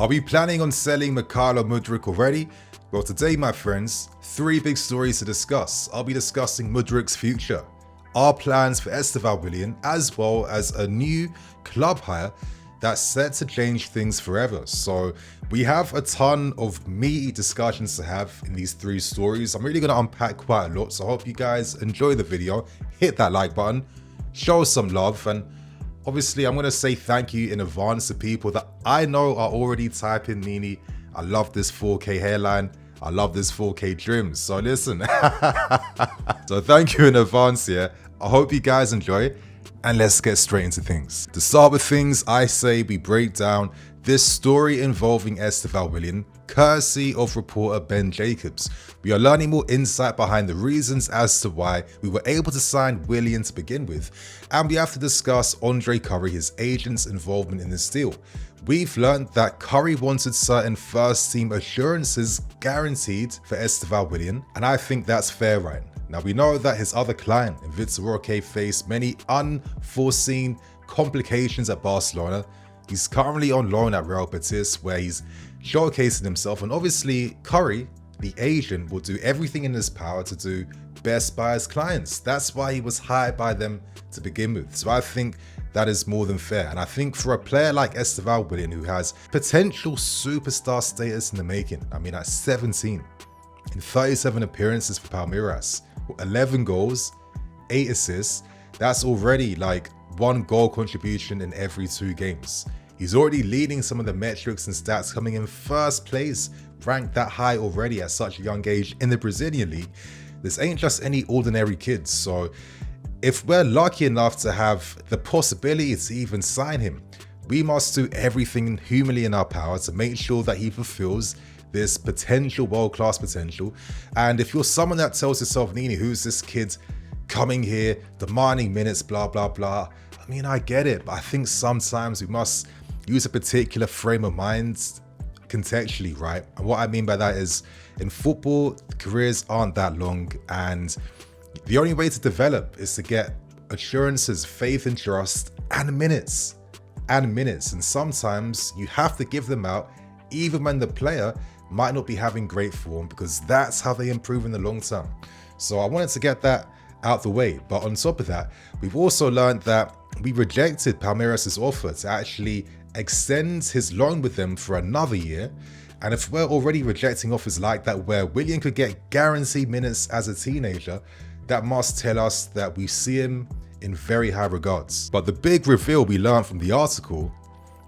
Are we planning on selling Mykhailo MUDRYK already? Well, today, my friends, 3 big stories to discuss. I'll be discussing MUDRYK's future, our plans for Estevao Willian, as well as a new club hire that's set to change things forever. So we have a ton of meaty discussions to have in these 3 stories. I'm really going to unpack quite a lot, so I hope you guys enjoy the video. Hit that like button, show some love, and obviously I'm going to say thank you in advance to people that I know are already typing Nini, I love this 4K hairline, I love this 4K trim. So listen, so thank you in advance here. I hope you guys enjoy, and let's get straight into things. To start with things, I say we break down this story involving Estevao Willian, courtesy of reporter Ben Jacobs. We are learning more insight behind the reasons as to why we were able to sign Willian to begin with, and we have to discuss Andre Curry, his agent's involvement in this deal. We've learned that Curry wanted certain first team assurances guaranteed for Estevao Willian, and I think that's fair, right? Now we know that his other client, Vitor Roque, faced many unforeseen complications at Barcelona. He's currently on loan at Real Betis, where he's showcasing himself, and obviously Curry, the agent, will do everything in his power to do best by his clients. That's why he was hired by them to begin with. So I think that is more than fair. And I think for a player like Estevao Willian, who has potential superstar status in the making, I mean at 17, in 37 appearances for Palmeiras, 11 goals, 8 assists, that's already like 1 goal contribution in every 2 games. He's already leading some of the metrics and stats, coming in first place, ranked that high already at such a young age in the Brazilian league. This ain't just any ordinary kid. So if we're lucky enough to have the possibility to even sign him, we must do everything humanly in our power to make sure that he fulfills this potential, world-class potential. And if you're someone that tells yourself, Nini, who's this kid coming here, demanding minutes, blah, blah, blah. I mean, I get it, but I think sometimes we must use a particular frame of mind contextually, right? And what I mean by that is, in football, careers aren't that long, and the only way to develop is to get assurances, faith and trust, and minutes. And sometimes you have to give them out, even when the player might not be having great form, because that's how they improve in the long term. So I wanted to get that out the way. But on top of that, we've also learned that we rejected Palmeiras' offer to actually extend his loan with them for another year. And if we're already rejecting offers like that, where Willian could get guaranteed minutes as a teenager, that must tell us that we see him in very high regards. But the big reveal we learned from the article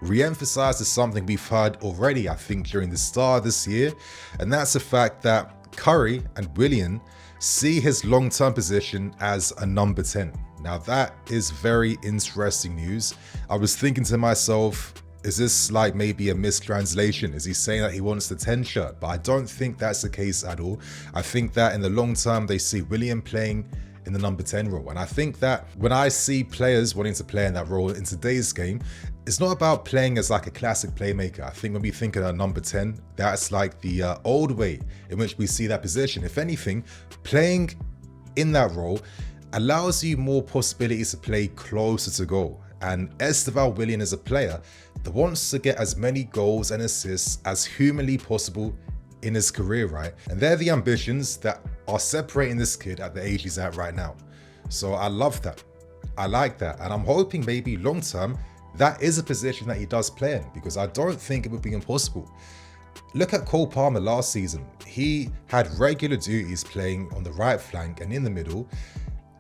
re-emphasizes something we've heard already, I think, during the start of this year, and that's the fact that Curry and Willian see his long-term position as a number 10. Now that is very interesting news. I was thinking to myself, is this like maybe a mistranslation? Is he saying that he wants the 10 shirt? But I don't think that's the case at all. I think that in the long term, they see Willian playing in the number 10 role. And I think that when I see players wanting to play in that role in today's game, it's not about playing as like a classic playmaker. I think when we think of a number 10, that's like the old way in which we see that position. If anything, playing in that role allows you more possibilities to play closer to goal. And Estevao Willian is a player that wants to get as many goals and assists as humanly possible in his career, right? And they're the ambitions that are separating this kid at the age he's at right now. So I love that. I like that. And I'm hoping maybe long term, that is a position that he does play in, because I don't think it would be impossible. Look at Cole Palmer last season. He had regular duties playing on the right flank and in the middle,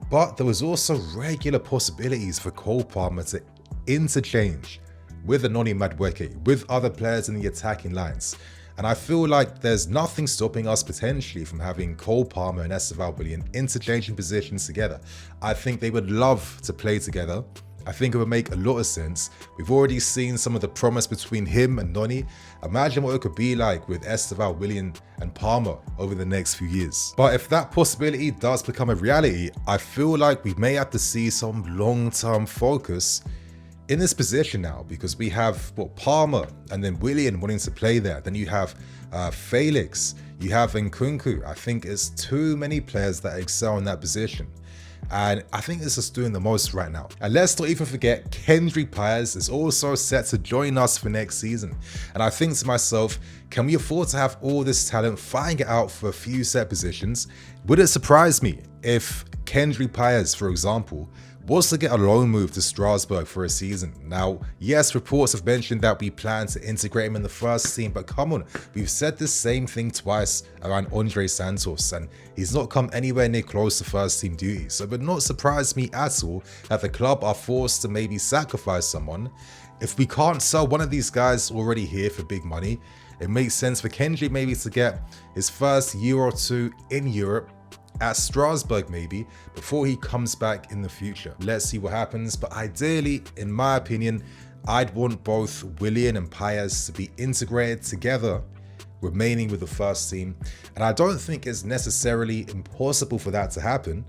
but there was also regular possibilities for Cole Palmer to interchange with Anoni MUDRYK, with other players in the attacking lines. And I feel like there's nothing stopping us potentially from having Cole Palmer and Estevao Willian interchanging positions together. I think they would love to play together. I think it would make a lot of sense. We've already seen some of the promise between him and Noni. Imagine what it could be like with Estevao Willian and Palmer over the next few years. But if that possibility does become a reality, I feel like we may have to see some long-term focus in this position now, because we have Palmer and then Willian wanting to play there. Then you have Felix, you have Nkunku. I think it's too many players that excel in that position. And I think this is doing the most right now. And let's not even forget, Kendrick Pires is also set to join us for next season. And I think to myself, can we afford to have all this talent fighting it out for a few set positions? Would it surprise me if Kendrick Pires, for example, was to get a loan move to Strasbourg for a season? Now, yes, reports have mentioned that we plan to integrate him in the first team, but come on, we've said the same thing twice around Andre Santos, and he's not come anywhere near close to first team duty. So it would not surprise me at all that the club are forced to maybe sacrifice someone. If we can't sell one of these guys already here for big money, it makes sense for Kendrick maybe to get his first year or two in Europe, at Strasbourg maybe, before he comes back in the future. Let's see what happens, but ideally, in my opinion, I'd want both Willian and Pires to be integrated together, remaining with the first team. And I don't think it's necessarily impossible for that to happen,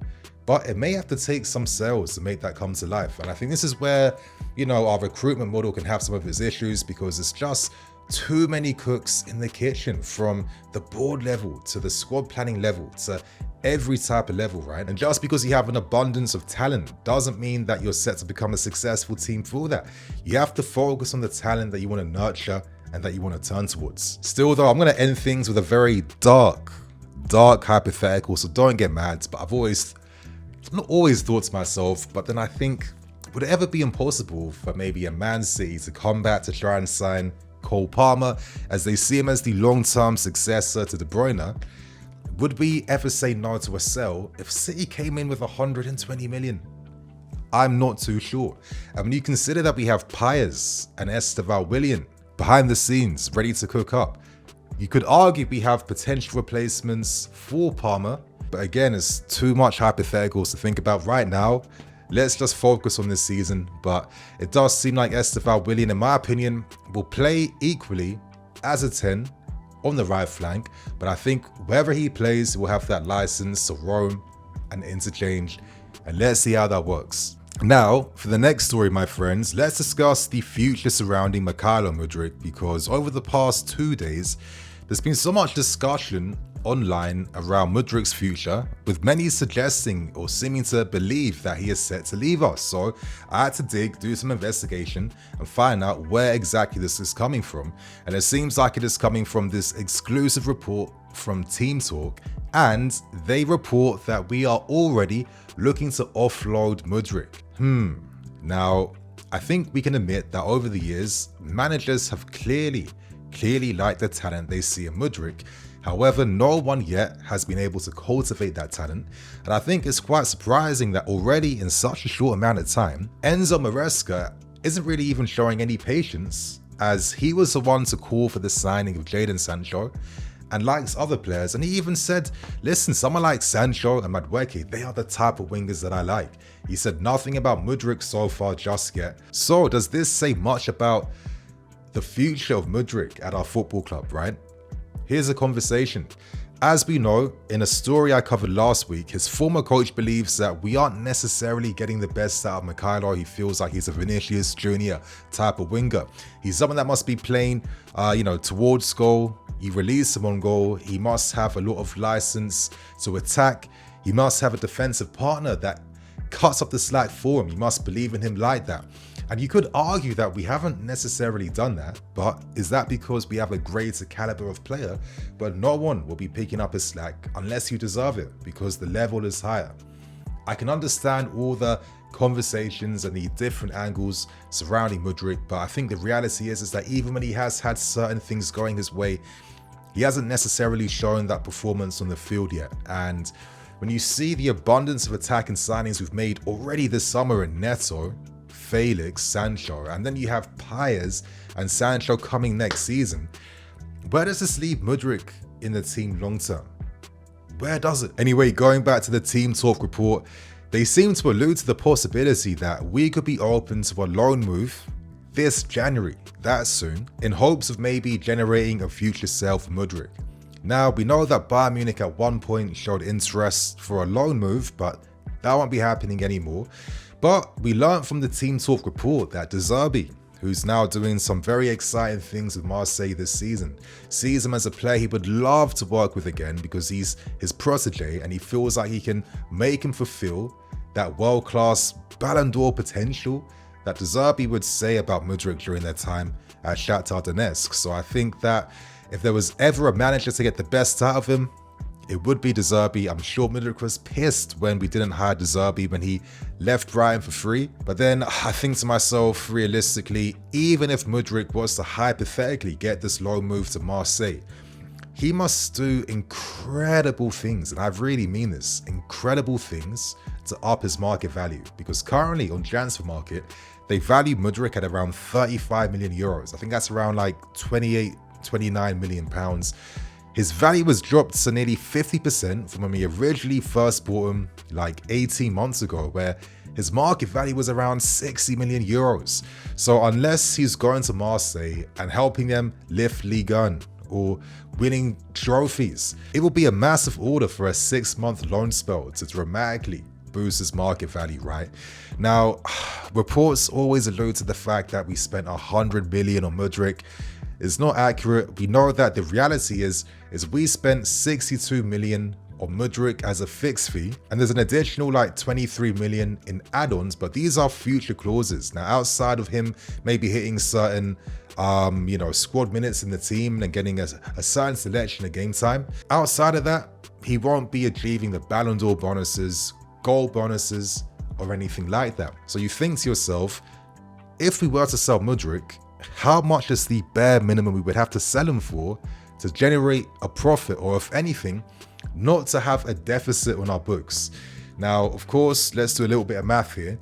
but it may have to take some sales to make that come to life. And I think this is where, you know, our recruitment model can have some of its issues, because it's just too many cooks in the kitchen, from the board level to the squad planning level to every type of level, right? And just because you have an abundance of talent doesn't mean that you're set to become a successful team for that. You have to focus on the talent that you want to nurture and that you want to turn towards. Still though, I'm going to end things with a very dark hypothetical, so don't get mad, but I've not always thought to myself, but then I think, would it ever be impossible for maybe a Man City to come back to try and sign Cole Palmer, as they see him as the long-term successor to De Bruyne? Would we ever say no to a sell if City came in with 120 million? I'm not too sure. And when you consider that we have Pires and Estevao Willian behind the scenes ready to cook up, you could argue we have potential replacements for Palmer, but again, it's too much hypotheticals to think about right now. Let's just focus on this season, but it does seem like Estevao Willian, in my opinion, will play equally as a 10 on the right flank, but I think wherever he plays, he will have that license to roam and interchange, and let's see how that works. Now, for the next story, my friends, let's discuss the future surrounding Mykhailo Mudryk, because over the past 2 days, there's been so much discussion online around Mudryk's future, with many suggesting or seeming to believe that he is set to leave us. So I had to do some investigation and find out where exactly this is coming from. And it seems like it is coming from this exclusive report from Team Talk, and they report that we are already looking to offload Mudryk. Now, I think we can admit that over the years, managers have clearly liked the talent they see in Mudryk. However, no one yet has been able to cultivate that talent, and I think it's quite surprising that already in such a short amount of time, Enzo Maresca isn't really even showing any patience, as he was the one to call for the signing of Jadon Sancho and likes other players, and he even said, listen, someone like Sancho and MUDRYK, they are the type of wingers that I like. He said nothing about Mudryk so far just yet. So does this say much about the future of Mudryk at our football club, right? Here's a conversation. As we know, in a story I covered last week, his former coach believes that we aren't necessarily getting the best out of Mykhailo. He feels like he's a Vinicius Jr. type of winger. He's someone that must be playing, towards goal. You release him on goal. He must have a lot of license to attack. He must have a defensive partner that cuts up the slack for him. You must believe in him like that. And you could argue that we haven't necessarily done that, but is that because we have a greater caliber of player, but no one will be picking up his slack unless you deserve it, because the level is higher? I can understand all the conversations and the different angles surrounding Mudryk, but I think the reality is that even when he has had certain things going his way, he hasn't necessarily shown that performance on the field yet. And when you see the abundance of attacking signings we've made already this summer in Neto, Felix, Sancho, and then you have Pires and Sancho coming next season, where does this leave Mudryk in the team long term? Where does it? Anyway, going back to the Team Talk report, they seem to allude to the possibility that we could be open to a loan move this January, that soon, in hopes of maybe generating a future sale for Mudryk. Now, we know that Bayern Munich at one point showed interest for a loan move, but that won't be happening anymore. But we learned from the Team Talk report that De Zerbi, who's now doing some very exciting things with Marseille this season, sees him as a player he would love to work with again, because he's his protege and he feels like he can make him fulfill that world-class Ballon d'Or potential that De Zerbi would say about MUDRYK during their time at Shakhtar Donetsk. So I think that if there was ever a manager to get the best out of him, it would be De Zerbi. I'm sure MUDRYK was pissed when we didn't hire De Zerbi when he left Brighton for free. But then I think to myself, realistically, even if MUDRYK was to hypothetically get this loan move to Marseille, he must do incredible things, and I really mean this, incredible things to up his market value. Because currently on transfer market, they value MUDRYK at around 35 million euros. I think that's around like 28, 29 million pounds. His value was dropped to nearly 50% from when we originally first bought him like 18 months ago, where his market value was around 60 million euros. So unless he's going to Marseille and helping them lift Ligue 1 or winning trophies, it will be a massive order for a 6-month loan spell to dramatically boost his market value, right? Now, reports always allude to the fact that we spent 100 million on MUDRYK. It's not accurate. We know that the reality is we spent 62 million on MUDRYK as a fixed fee, and there's an additional like 23 million in add-ons, but these are future clauses. Now, outside of him maybe hitting certain squad minutes in the team and getting a certain selection of game time, outside of that, he won't be achieving the Ballon d'Or bonuses, goal bonuses, or anything like that. So you think to yourself, if we were to sell MUDRYK, how much is the bare minimum we would have to sell him for to generate a profit, or if anything, not to have a deficit on our books? Now, of course, let's do a little bit of math here.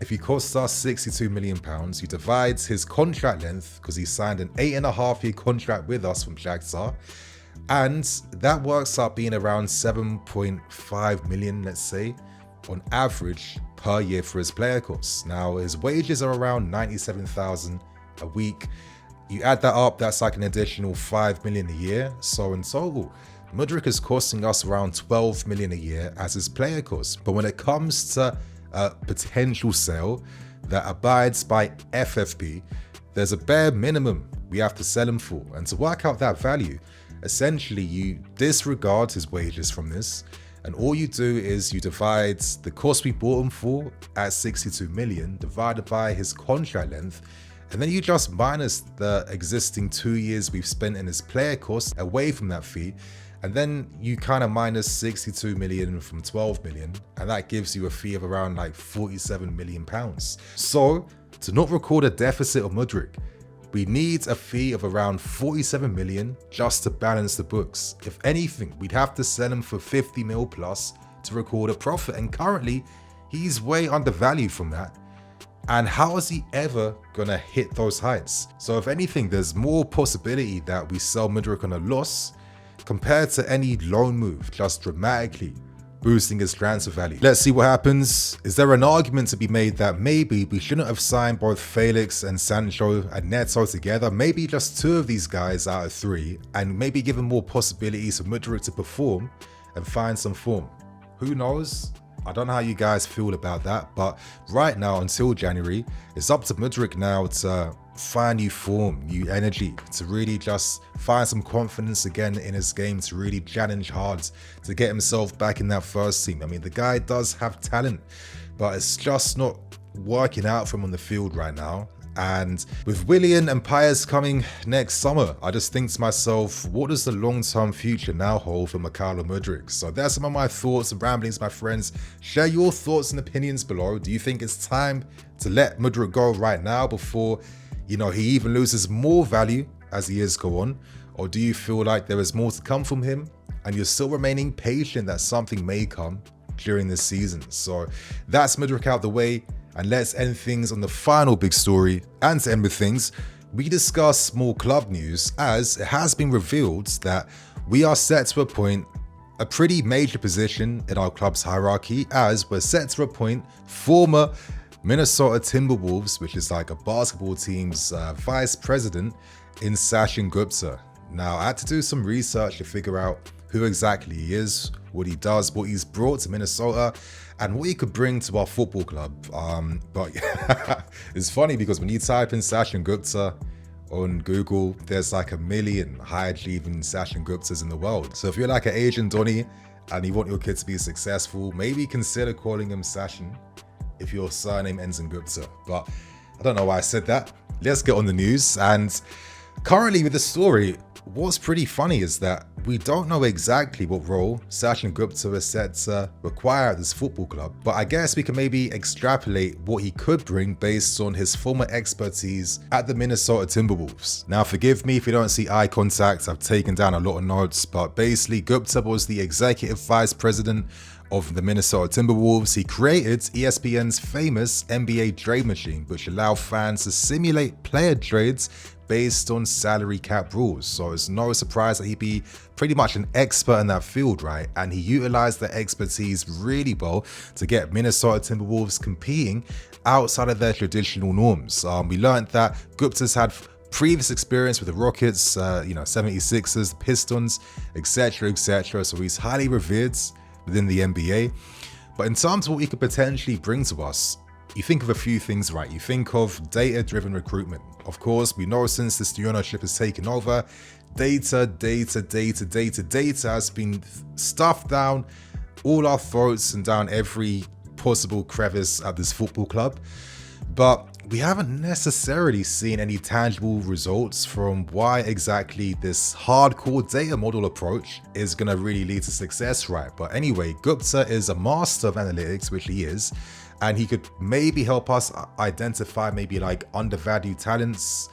If he costs us 62 million pounds, you divide his contract length, because he signed an 8.5-year contract with us from Shakhtar, and that works out being around 7.5 million, let's say, on average per year for his player costs. Now, his wages are around 97,000 a week. You add that up, that's like an additional 5 million a year. So in total, MUDRYK is costing us around 12 million a year as his player costs. But when it comes to a potential sale that abides by FFP, there's a bare minimum we have to sell him for. And to work out that value, essentially you disregard his wages from this, and all you do is you divide the cost we bought him for at 62 million divided by his contract length, and then you just minus the existing 2 years we've spent in his player costs away from that fee, and then you kind of minus 62 million from 12 million, and that gives you a fee of around like 47 million pounds. So to not record a deficit of MUDRYK, we need a fee of around 47 million just to balance the books. If anything, we'd have to sell him for 50 mil plus to record a profit, and currently he's way undervalued from that. And how is he ever gonna hit those heights? So if anything, there's more possibility that we sell MUDRYK on a loss compared to any loan move just dramatically boosting his transfer value. Let's see what happens. Is there an argument to be made that maybe we shouldn't have signed both Felix and Sancho and Neto together, maybe just 2 of these guys out of 3, and maybe give him more possibilities for MUDRYK to perform and find some form? Who knows? I don't know how you guys feel about that, but right now until January, it's up to MUDRYK now to find new form, new energy, to really just find some confidence again in his game, to really challenge hard, to get himself back in that first team. I mean, the guy does have talent, but it's just not working out for him on the field right now. And with Willian and Pires coming next summer, I just think to myself, what does the long-term future now hold for Mykhailo Mudryk? So there's some of my thoughts and ramblings, my friends. Share your thoughts and opinions below. Do you think it's time to let Mudryk go right now before, he even loses more value as the years go on? Or do you feel like there is more to come from him and you're still remaining patient that something may come during this season? So that's Mudryk out the way. And let's end things on the final big story. And to end with things, we discuss more club news, as it has been revealed that we are set to appoint a pretty major position in our club's hierarchy, as we're set to appoint former Minnesota Timberwolves, which is like a basketball team's vice president, in Sachin Gupta. Now, I had to do some research to figure out who exactly he is, what he does, what he's brought to Minnesota, and what he could bring to our football club. But it's funny because when you type in Sachin Gupta on Google, there's like 1 million high achieving Sachin Guptas in the world. So if you're like an Asian Donny and you want your kid to be successful, maybe consider calling him Sachin if your surname ends in Gupta. But I don't know why I said that. Let's get on the news. And currently with the story, what's pretty funny is that we don't know exactly what role Sachin Gupta is set to require at this football club, but I guess we can maybe extrapolate what he could bring based on his former expertise at the Minnesota Timberwolves. Now forgive me if you don't see eye contact, I've taken down a lot of notes, but basically Gupta was the executive vice president of the Minnesota Timberwolves. He created ESPN's famous NBA trade machine, which allowed fans to simulate player trades based on salary cap rules. So it's no surprise that he'd be pretty much an expert in that field, right? And he utilized that expertise really well to get Minnesota Timberwolves competing outside of their traditional norms. We learned that Gupta's had previous experience with the Rockets, 76ers, the Pistons, etc., etc. So he's highly revered within the NBA. But in terms of what he could potentially bring to us, you think of a few things, right? You think of data-driven recruitment. Of course, we know since this new ownership has taken over, data has been stuffed down all our throats and down every possible crevice at this football club. But we haven't necessarily seen any tangible results from why exactly this hardcore data model approach is going to really lead to success, right? But anyway, Gupta is a master of analytics, which he is, and he could maybe help us identify maybe like undervalued talents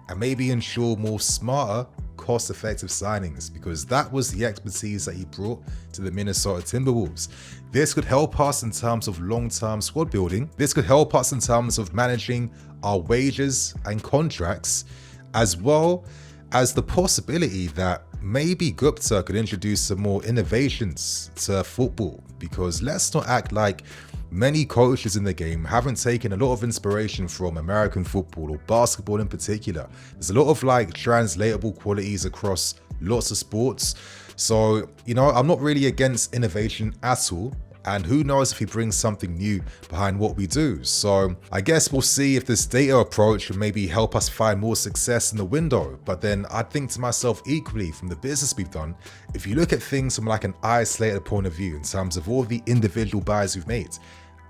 and maybe ensure more smarter, cost-effective signings, because that was the expertise that he brought to the Minnesota Timberwolves. This could help us in terms of long-term squad building. This could help us in terms of managing our wages and contracts, as well as the possibility that maybe Gupta could introduce some more innovations to football, because let's not act like many coaches in the game haven't taken a lot of inspiration from American football or basketball in particular. There's a lot of like translatable qualities across lots of sports. So, I'm not really against innovation at all. And who knows if he brings something new behind what we do. So I guess we'll see if this data approach will maybe help us find more success in the window. But then I think to myself equally, from the business we've done, if you look at things from like an isolated point of view in terms of all the individual buys we've made,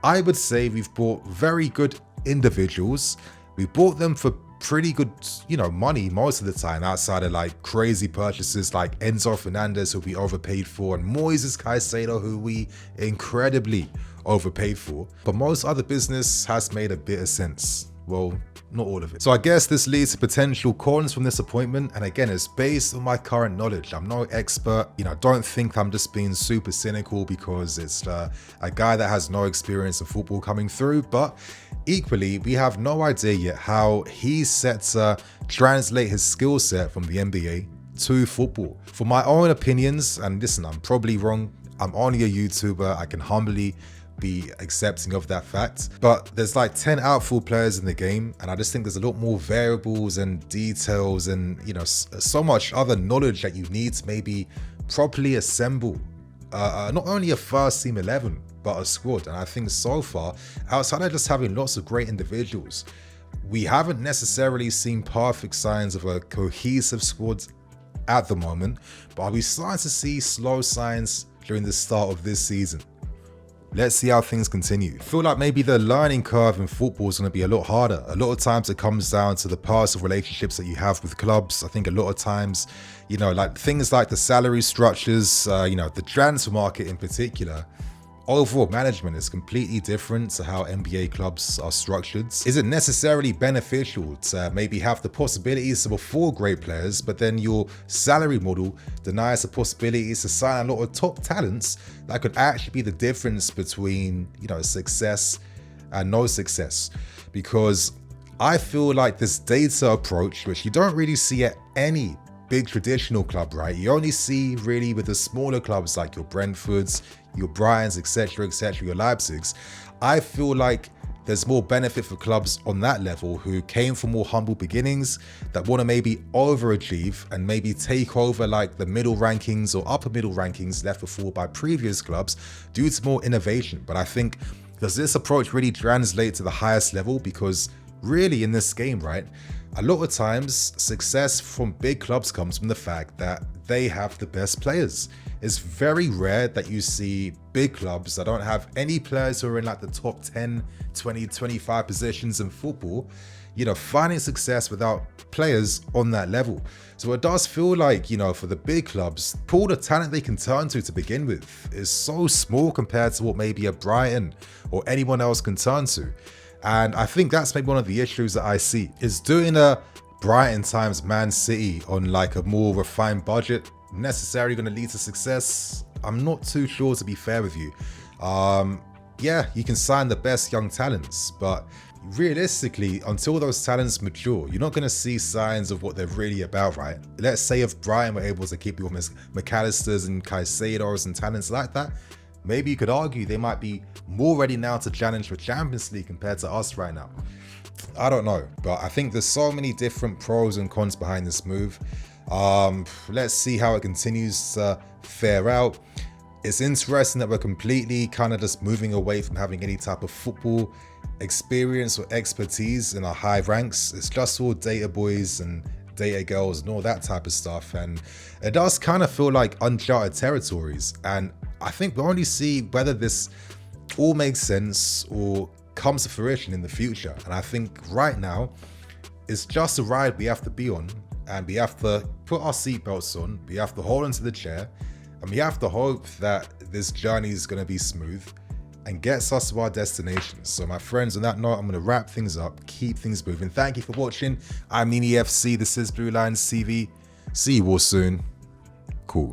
I would say we've bought very good individuals. We bought them for pretty good, money most of the time, outside of like crazy purchases like Enzo Fernandez, who we overpaid for, and Moises Caicedo, who we incredibly overpaid for. But most other business has made a bit of sense. Well, not all of it. So I guess this leads to potential cons from this appointment. And again, it's based on my current knowledge. I'm no expert. Don't think I'm just being super cynical because it's a guy that has no experience in football coming through. But equally, we have no idea yet how he's set to translate his skill set from the NBA to football. For my own opinions, and listen, I'm probably wrong. I'm only a YouTuber. I can humbly be accepting of that fact, but there's like 10 outfield players in the game, and I just think there's a lot more variables and details and so much other knowledge that you need to maybe properly assemble not only a first team 11 but a squad. And I think so far, outside of just having lots of great individuals, we haven't necessarily seen perfect signs of a cohesive squad at the moment, but are we starting to see slow signs during the start of this season? Let's see how things continue. I feel like maybe the learning curve in football is going to be a lot harder. A lot of times it comes down to the personal relationships that you have with clubs. I think a lot of times, like things like the salary structures, the transfer market in particular, overall management is completely different to how NBA clubs are structured. Is it necessarily beneficial to maybe have the possibilities to afford great players, but then your salary model denies the possibilities to sign a lot of top talents that could actually be the difference between, success and no success? Because I feel like this data approach, which you don't really see at any big traditional club, right? You only see really with the smaller clubs like your Brentfords, your Bryans, etc., your Leipzigs. I feel like there's more benefit for clubs on that level who came from more humble beginnings, that want to maybe overachieve and maybe take over like the middle rankings or upper middle rankings left before by previous clubs due to more innovation. But I think, does this approach really translate to the highest level? Because really in this game, right, a lot of times success from big clubs comes from the fact that they have the best players. It's very rare that you see big clubs that don't have any players who are in like the top 10, 20, 25 positions in football, you know, finding success without players on that level. So it does feel like, you know, for the big clubs, the pool of talent they can turn to begin with is so small compared to what maybe a Brighton or anyone else can turn to. And I think that's maybe one of the issues that I see, is doing a Brighton times Man City on like a more refined budget necessarily going to lead to success. I'm not too sure, to be fair with you. Yeah, you can sign the best young talents, but realistically, until those talents mature, you're not going to see signs of what they're really about, right? Let's say if Brighton were able to keep your McAllisters and Caicedos and talents like that, maybe you could argue they might be more ready now to challenge for Champions League compared to us right now. I don't know, but I think there's so many different pros and cons behind this move. Let's see how it continues to fare out. It's interesting that we're completely kind of just moving away from having any type of football experience or expertise in our high ranks. It's just all data boys and data girls and all that type of stuff, and it does kind of feel like uncharted territories. And I think we'll only see whether this all makes sense or comes to fruition in the future. And I think right now it's just a ride we have to be on, and we have to put our seatbelts on, we have to hold onto the chair, and we have to hope that this journey is going to be smooth and gets us to our destination. So my friends, on that note, I'm going to wrap things up, keep things moving. Thank you for watching. I'm NiniFC, this is BlueLionsTV. See you all soon. Cool.